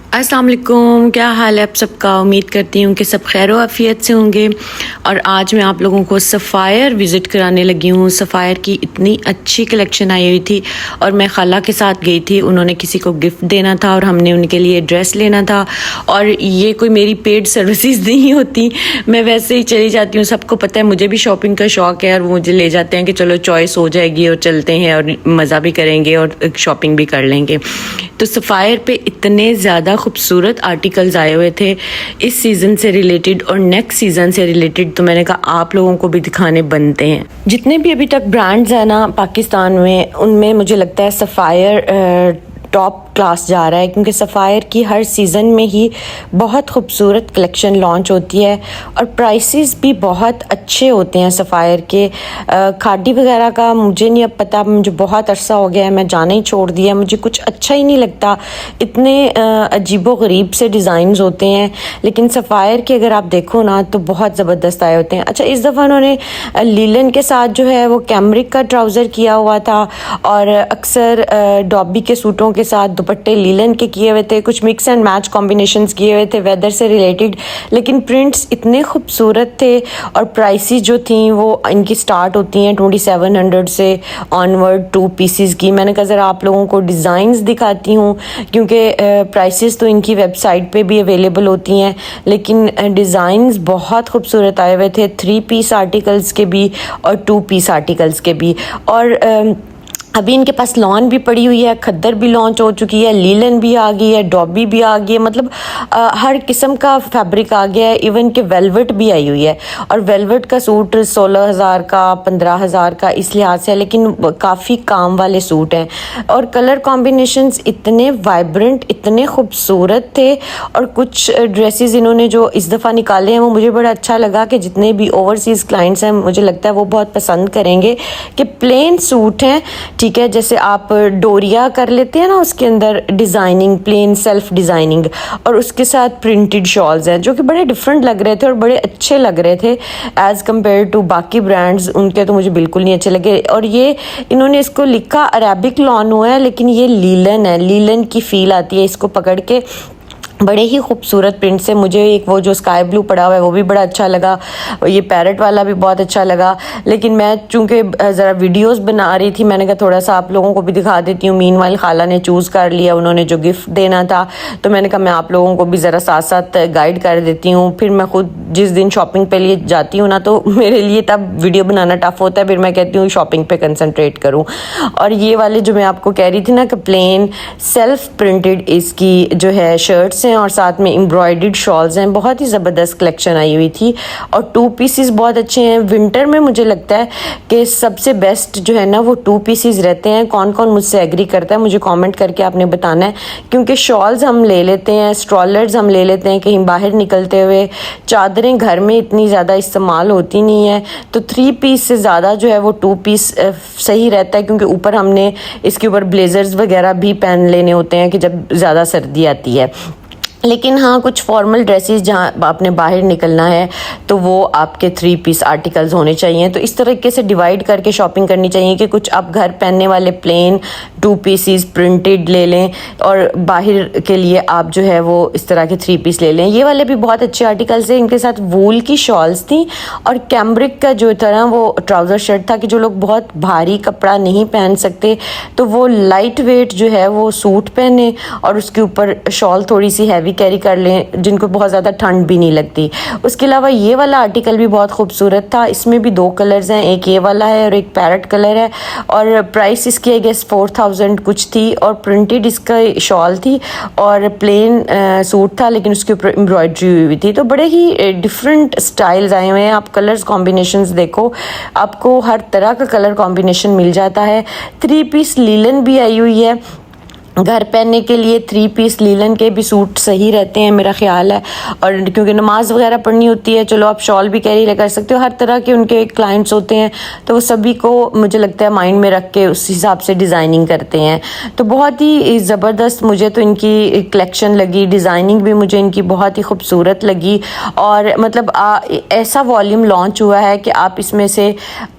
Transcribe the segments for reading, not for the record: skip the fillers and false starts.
अस्सलाम वालेकुम, क्या हाल है आप सबका। उम्मीद करती हूँ कि सब खैर आफ़ियत से होंगे। और आज मैं आप लोगों को सफ़ायर विज़िट कराने लगी हूँ। सफ़ायर की इतनी अच्छी कलेक्शन आई हुई थी और मैं खाला के साथ गई थी। उन्होंने किसी को गिफ्ट देना था और हमने उनके लिए ड्रेस लेना था। और ये कोई मेरी पेड सर्विसेज नहीं होती, मैं वैसे ही चली जाती हूँ। सबको पता है मुझे भी शॉपिंग का शौक़ है और वो मुझे ले जाते हैं कि चलो चॉइस हो जाएगी और चलते हैं और मज़ा भी करेंगे और शॉपिंग भी कर लेंगे। तो सफ़ायर पे इतने ज़्यादा खूबसूरत आर्टिकल्स आए हुए थे इस सीज़न से रिलेटेड और नेक्स्ट सीज़न से रिलेटेड, तो मैंने कहा आप लोगों को भी दिखाने बनते हैं। जितने भी अभी तक ब्रांड्स हैं ना पाकिस्तान में, उनमें मुझे लगता है सफ़ायर टॉप क्लास जा रहा है, क्योंकि सफ़ायर की हर सीज़न में ही बहुत खूबसूरत कलेक्शन लॉन्च होती है और प्राइसेस भी बहुत अच्छे होते हैं सफ़ायर के। खादी वगैरह का मुझे नहीं अब पता, मुझे बहुत अरसा हो गया है, मैं जाना ही छोड़ दिया। मुझे कुछ अच्छा ही नहीं लगता, इतने अजीबो गरीब से डिज़ाइंस होते हैं। लेकिन सफ़ायर के अगर आप देखो ना तो बहुत ज़बरदस्त आए होते हैं। अच्छा, इस दफ़ा उन्होंने लीलन के साथ जो है वो कैमरिक का ट्राउज़र किया हुआ था और अक्सर डॉबी के सूटों के साथ दुपट्टे लीलन के किए हुए थे। कुछ मिक्स एंड मैच कॉम्बिनेशंस किए हुए थे वेदर से रिलेटेड, लेकिन प्रिंट्स इतने खूबसूरत थे और प्राइसेस जो थी वो इनकी स्टार्ट होती हैं 2700 से ऑनवर्ड 2 पीसेस की। मैंने कहा ज़रा आप लोगों को डिज़ाइंस दिखाती हूँ, क्योंकि प्राइसेस तो इनकी वेबसाइट पे भी अवेलेबल होती हैं, लेकिन डिज़ाइंस बहुत खूबसूरत आए हुए थे। 3 पीस आर्टिकल्स के भी और 2 पीस आर्टिकल्स के भी। और अभी इनके पास लॉन भी पड़ी हुई है, खद्दर भी लॉन्च हो चुकी है, लीलन भी आ गई है, डॉबी भी आ गई है। मतलब हर किस्म का फैब्रिक आ गया है। इवन के वेलवेट भी आई हुई है और वेलवेट का सूट 16,000 का 15,000 का इस लिहाज से है, लेकिन काफ़ी काम वाले सूट हैं। और कलर कॉम्बिनेशंस इतने वाइब्रेंट, इतने खूबसूरत थे। और कुछ ड्रेसेस इन्होंने जो इस दफ़ा निकाले हैं वो मुझे बड़ा अच्छा लगा कि जितने भी ओवरसीज़ क्लाइंट्स हैं मुझे लगता है वो बहुत पसंद करेंगे कि प्लेन सूट हैं, ठीक है, जैसे आप डोरिया कर लेते हैं ना, उसके अंदर डिज़ाइनिंग, प्लेन सेल्फ डिज़ाइनिंग, और उसके साथ प्रिंटेड शॉल्स हैं जो कि बड़े डिफरेंट लग रहे थे और बड़े अच्छे लग रहे थे एज़ कम्पेयर टू बाकी ब्रांड्स। उनके तो मुझे बिल्कुल नहीं अच्छे लगे। और ये इन्होंने इसको लिखा अरेबिक लॉन हुआ है, लेकिन ये लीलन है, लीलन की फ़ील आती है इसको पकड़ के। बड़े ही खूबसूरत प्रिंट से मुझे एक वो जो स्काई ब्लू पड़ा हुआ है वो भी बड़ा अच्छा लगा, ये पैरेट वाला भी बहुत अच्छा लगा। लेकिन मैं चूँकि ज़रा वीडियोस बना रही थी, मैंने कहा थोड़ा सा आप लोगों को भी दिखा देती हूँ। मीनवाइल खाला ने चूज़ कर लिया, उन्होंने जो गिफ्ट देना था, तो मैंने कहा मैं आप लोगों को भी ज़रा साथ साथ गाइड कर देती हूँ। फिर मैं खुद जिस दिन शॉपिंग पे लिए जाती हूँ ना, तो मेरे लिए तब वीडियो बनाना टफ होता है, फिर मैं कहती हूँ शॉपिंग पे कंसनट्रेट करूँ। और ये वाले जो मैं आपको कह रही थी ना कि प्लेन सेल्फ प्रिंटेड इसकी जो है शर्ट्स हैं और साथ में एम्ब्रॉयडर्ड शॉल्स हैं, बहुत ही ज़बरदस्त कलेक्शन आई हुई थी। और 2 पीसेस बहुत अच्छे हैं। विंटर में मुझे लगता है कि सबसे बेस्ट जो है ना वो 2 पीसेस रहते हैं। कौन कौन मुझसे एग्री करता है मुझे कमेंट करके आपने बताना है, क्योंकि शॉल्स हम ले लेते हैं, स्ट्रॉलर्स हम ले लेते हैं कहीं बाहर निकलते हुए, चादरें घर में इतनी ज़्यादा इस्तेमाल होती नहीं है, तो 3 पीस से ज़्यादा जो है वो 2 पीस सही रहता है, क्योंकि ऊपर हमने इसके ऊपर ब्लेजर्स वगैरह भी पहन लेने होते हैं कि जब ज़्यादा सर्दी आती है। लेकिन हाँ, कुछ फॉर्मल ड्रेसेस जहाँ आपने बाहर निकलना है तो वो आपके 3 पीस आर्टिकल्स होने चाहिए। तो इस तरीके से डिवाइड करके शॉपिंग करनी चाहिए कि कुछ आप घर पहनने वाले प्लेन 2 पीसेस प्रिंटेड ले लें और बाहर के लिए आप जो है वो इस तरह के 3 पीस ले लें। ये वाले भी बहुत अच्छे आर्टिकल्स हैं। इनके साथ वूल की शॉल्स थी और कैमरिक का जो था ना वो ट्राउज़र शर्ट था कि जो लोग बहुत भारी कपड़ा नहीं पहन सकते तो वो लाइट वेट जो है वो सूट पहने और उसके ऊपर शॉल थोड़ी सी हैवी कैरी कर लें, जिनको बहुत ज़्यादा ठंड भी नहीं लगती। उसके अलावा ये वाला आर्टिकल भी बहुत खूबसूरत था। इसमें भी 2 कलर्स हैं, एक ये वाला है और एक पैरेट कलर है। और प्राइस इसकी आई गेस 4000 कुछ थी और प्रिंटेड इसका शॉल थी और प्लेन सूट था, लेकिन उसके ऊपर एम्ब्रॉयडरी हुई थी। तो बड़े ही डिफरेंट स्टाइल्स आए हुए हैं। आप कलर्स कॉम्बिनेशंस देखो, आपको हर तरह का कलर कॉम्बिनेशन मिल जाता है। 3 पीस लीलन भी आई हुई है, घर पहनने के लिए 3 पीस लीलन के भी सूट सही रहते हैं मेरा ख्याल है। और क्योंकि नमाज वगैरह पढ़नी होती है, चलो आप शॉल भी कैरी कर सकते हो। हर तरह के उनके क्लाइंट्स होते हैं तो वो सभी को मुझे लगता है माइंड में रख के उस हिसाब से डिज़ाइनिंग करते हैं। तो बहुत ही ज़बरदस्त मुझे तो इनकी कलेक्शन लगी, डिज़ाइनिंग भी मुझे इनकी बहुत ही खूबसूरत लगी। और मतलब ऐसा वॉल्यूम लॉन्च हुआ है कि आप इसमें से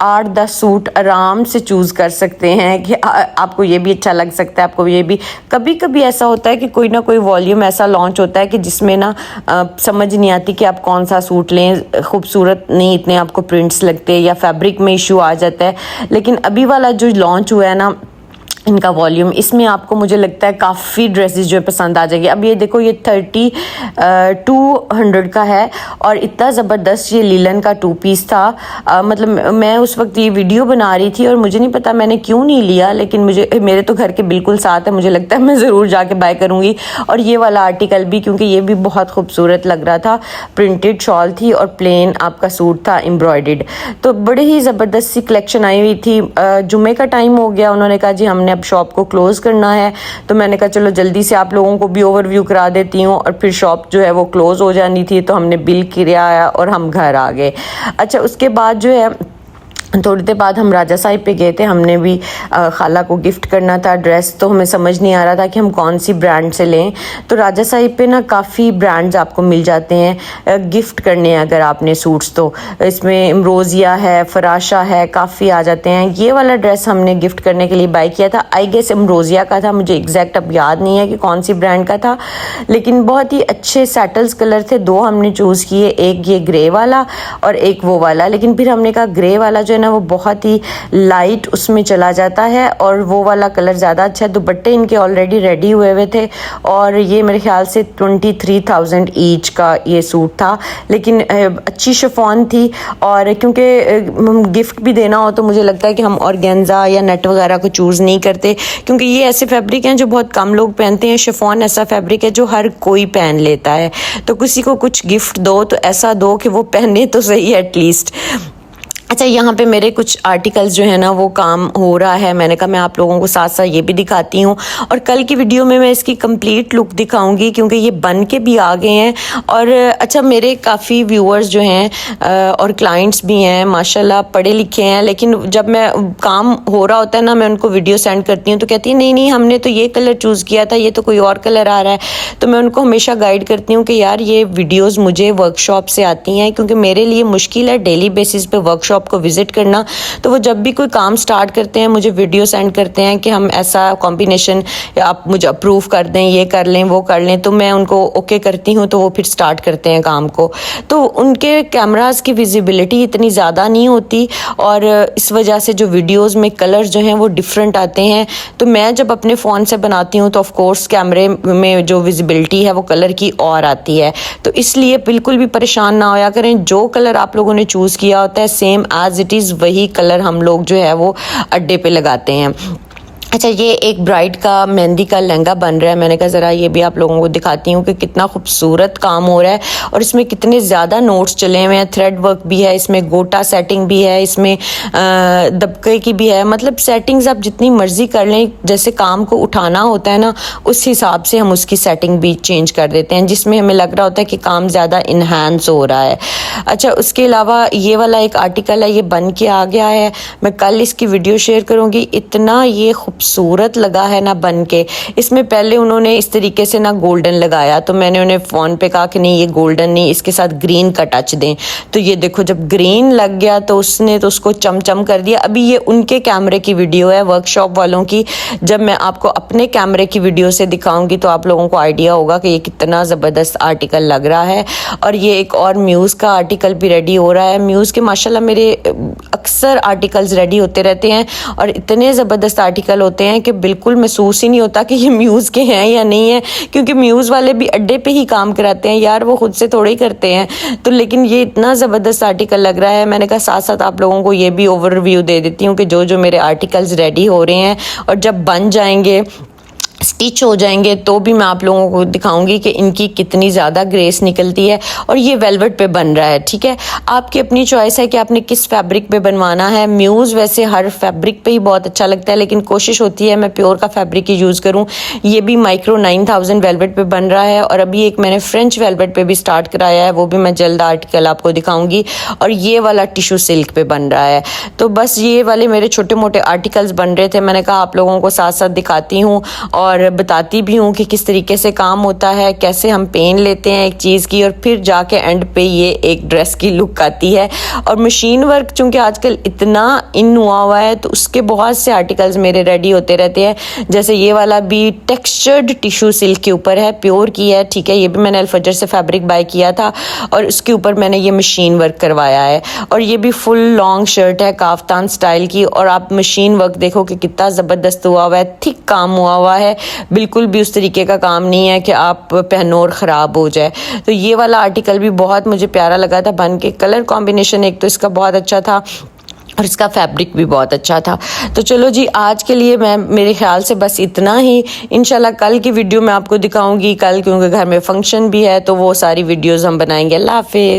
8-10 सूट आराम से चूज़ कर सकते हैं कि आपको ये भी अच्छा लग सकता है, आपको ये भी। कभी कभी ऐसा होता है कि कोई ना कोई वॉल्यूम ऐसा लॉन्च होता है कि जिसमें ना समझ नहीं आती कि आप कौन सा सूट लें, खूबसूरत नहीं इतने आपको प्रिंट्स लगते या फैब्रिक में इशू आ जाता है। लेकिन अभी वाला जो लॉन्च हुआ है ना इनका वॉल्यूम, इसमें आपको मुझे लगता है काफ़ी ड्रेसेस जो है पसंद आ जाएगी। अब ये देखो, ये 3200 का है और इतना ज़बरदस्त ये लीलन का 2 पीस था। मतलब मैं उस वक्त ये वीडियो बना रही थी और मुझे नहीं पता मैंने क्यों नहीं लिया, लेकिन मेरे तो घर के बिल्कुल साथ है, मुझे लगता है मैं ज़रूर जाके बाय करूँगी। और ये वाला आर्टिकल भी, क्योंकि ये भी बहुत खूबसूरत लग रहा था, प्रिंटेड शॉल थी और प्लेन आपका सूट था एम्ब्रॉयडर्ड। तो बड़ी ही ज़बरदस्त सी कलेक्शन आई हुई थी। जुम्मे का टाइम हो गया, उन्होंने कहा जी हमने अब शॉप को क्लोज़ करना है, तो मैंने कहा चलो जल्दी से आप लोगों को भी ओवरव्यू करा देती हूँ। और फिर शॉप जो है वो क्लोज़ हो जानी थी, तो हमने बिल किराया और हम घर आ गए। अच्छा, उसके बाद जो है थोड़ी देर बाद हम राजा साहिब पे गए थे, हमने भी खाला को गिफ्ट करना था ड्रेस, तो हमें समझ नहीं आ रहा था कि हम कौन सी ब्रांड से लें। तो राजा साहिब पे ना काफ़ी ब्रांड्स आपको मिल जाते हैं गिफ्ट करने अगर आपने सूट्स, तो इसमें इम्रोजिया है, फराशा है, काफ़ी आ जाते हैं। ये वाला ड्रेस हमने गिफ्ट करने के लिए बाय किया था, आई गेस इम्रोजिया का था, मुझे एग्जैक्ट अब याद नहीं है कि कौन सी ब्रांड का था, लेकिन बहुत ही अच्छे सेटल्स कलर थे। 2 हमने चूज़ किए, एक ये ग्रे वाला और एक वो वाला। लेकिन फिर हमने कहा ग्रे वाला जो ना वो बहुत ही लाइट उसमें चला जाता है और वो वाला कलर ज़्यादा अच्छा है। दुपट्टे इनके ऑलरेडी रेडी हुए थे और ये मेरे ख्याल से 23,000 ईच का ये सूट था, लेकिन अच्छी शिफॉन थी। और क्योंकि गिफ्ट भी देना हो तो मुझे लगता है कि हम ऑर्गेन्जा या नेट वगैरह को चूज़ नहीं करते, क्योंकि ये ऐसे फैब्रिक हैं जो बहुत कम लोग पहनते हैं। शिफॉन ऐसा फैब्रिक है जो हर कोई पहन लेता है, तो किसी को कुछ गिफ्ट दो तो ऐसा दो कि वो पहने तो सही एटलीस्ट। अच्छा, यहाँ पे मेरे कुछ आर्टिकल्स जो है ना वो काम हो रहा है, मैंने कहा मैं आप लोगों को साथ साथ ये भी दिखाती हूँ। और कल की वीडियो में मैं इसकी कंप्लीट लुक दिखाऊंगी, क्योंकि ये बन के भी आ गए हैं। और अच्छा, मेरे काफ़ी व्यूअर्स जो हैं और क्लाइंट्स भी हैं माशाल्लाह, पढ़े लिखे हैं, लेकिन जब मैं काम हो रहा होता है ना, मैं उनको वीडियो सेंड करती हूँ तो कहती है नहीं नहीं हमने तो ये कलर चूज़ किया था, ये तो कोई और कलर आ रहा है। तो मैं उनको हमेशा गाइड करती हूँ कि यार ये वीडियोज़ मुझे वर्कशॉप से आती हैं, क्योंकि मेरे लिए मुश्किल है डेली बेसिस पे वर्कशॉप को विजिट करना। तो वो जब भी कोई काम स्टार्ट करते हैं मुझे वीडियो सेंड करते हैं कि हम ऐसा कॉम्बिनेशन आप मुझे अप्रूव कर दें, ये कर लें वो कर लें, तो मैं उनको ओके करती हूँ, तो वो फिर स्टार्ट करते हैं काम को। तो उनके कैमरास की विजिबिलिटी इतनी ज़्यादा नहीं होती और इस वजह से जो वीडियोज़ में कलर्स जो हैं वो डिफरेंट आते हैं। तो मैं जब अपने फ़ोन से बनाती हूँ तो ऑफकोर्स कैमरे में जो विजिबिलिटी है वो कलर की और आती है। तो इसलिए बिल्कुल भी परेशान ना होया करें, जो कलर आप लोगों ने चूज़ किया होता है सेम एज इट इज़ वही कलर हम लोग जो है वो अड्डे पे लगाते हैं। अच्छा, ये एक ब्राइड का मेहंदी का लहंगा बन रहा है, मैंने कहा ज़रा ये भी आप लोगों को दिखाती हूँ कि कितना खूबसूरत काम हो रहा है और इसमें कितने ज़्यादा नोट्स चले हुए हैं। थ्रेड वर्क भी है इसमें, गोटा सेटिंग भी है इसमें, दबके की भी है। मतलब सेटिंग्स आप जितनी मर्जी कर लें, जैसे काम को उठाना होता है ना उस हिसाब से हम उसकी सेटिंग भी चेंज कर देते हैं, जिसमें हमें लग रहा होता है कि काम ज़्यादा इन्हांस हो रहा है। अच्छा, उसके अलावा ये वाला एक आर्टिकल है, ये बन के आ गया है, मैं कल इसकी वीडियो शेयर करूँगी। इतना ये खूबसूरत लगा है ना बन के। इसमें पहले उन्होंने इस तरीके से ना गोल्डन लगाया, तो मैंने उन्हें फ़ोन पे कहा कि नहीं ये गोल्डन नहीं, इसके साथ ग्रीन का टच दें। तो ये देखो जब ग्रीन लग गया तो उसने तो उसको चमचम कर दिया। अभी ये उनके कैमरे की वीडियो है वर्कशॉप वालों की, जब मैं आपको अपने कैमरे की वीडियो से दिखाऊंगी तो आप लोगों को आइडिया होगा कि ये कितना ज़बरदस्त आर्टिकल लग रहा है। और ये एक और म्यूज़ का आर्टिकल भी रेडी हो रहा है। म्यूज़ के माशाल्लाह मेरे अक्सर आर्टिकल्स रेडी होते रहते हैं और इतने ज़बरदस्त आर्टिकल होते हैं कि बिल्कुल महसूस ही नहीं होता कि ये म्यूज़ के हैं या नहीं है, क्योंकि म्यूज़ वाले भी अड्डे पे ही काम कराते हैं यार, वो खुद से थोड़े ही करते हैं। तो लेकिन ये इतना ज़बरदस्त आर्टिकल लग रहा है, मैंने कहा साथ साथ आप लोगों को ये भी ओवरव्यू दे देती हूँ कि जो जो मेरे आर्टिकल्स रेडी हो रहे हैं और जब बन जाएंगे स्टिच हो जाएंगे तो भी मैं आप लोगों को दिखाऊंगी कि इनकी कितनी ज़्यादा ग्रेस निकलती है। और ये वेलवेट पे बन रहा है, ठीक है, आपकी अपनी चॉइस है कि आपने किस फैब्रिक पे बनवाना है। म्यूज़ वैसे हर फैब्रिक पे ही बहुत अच्छा लगता है, लेकिन कोशिश होती है मैं प्योर का फैब्रिक ही यूज़ करूँ। ये भी माइक्रो 9000 वेलवेट पे बन रहा है और अभी एक मैंने फ्रेंच वेलवेट पे भी स्टार्ट कराया है, वो भी मैं जल्द आर्टिकल आपको दिखाऊंगी। और ये वाला टिशू सिल्क पे बन रहा है। तो बस ये वाले मेरे छोटे मोटे आर्टिकल्स बन रहे थे, मैंने कहा आप लोगों को साथ साथ दिखाती हूँ। और और बताती भी हूँ कि किस तरीके से काम होता है, कैसे हम पेन लेते हैं एक चीज़ की और फिर जाके एंड पे ये एक ड्रेस की लुक आती है। और मशीन वर्क चूँकि आजकल इतना इन हुआ है तो उसके बहुत से आर्टिकल्स मेरे रेडी होते रहते हैं। जैसे ये वाला भी टेक्सचर्ड टिश्यू सिल्क के ऊपर है, प्योर की है, ठीक है। ये भी मैंने अल-फजर से फैब्रिक बाय किया था और उसके ऊपर मैंने ये मशीन वर्क करवाया है। और ये भी फुल लॉन्ग शर्ट है काफ्तान स्टाइल की, और आप मशीन वर्क देखो कि कितना ज़बरदस्त हुआ है, थिक काम हुआ है, बिल्कुल भी उस तरीके का काम नहीं है कि आप पहनो और ख़राब हो जाए। तो ये वाला आर्टिकल भी बहुत मुझे प्यारा लगा था बन के। कलर कॉम्बिनेशन एक तो इसका बहुत अच्छा था और इसका फैब्रिक भी बहुत अच्छा था। तो चलो जी, आज के लिए मेरे ख्याल से बस इतना ही। इंशाल्लाह कल की वीडियो मैं आपको दिखाऊंगी, कल क्योंकि घर में फंक्शन भी है तो वो सारी वीडियोस हम बनाएंगे। अल्लाह हाफिज़।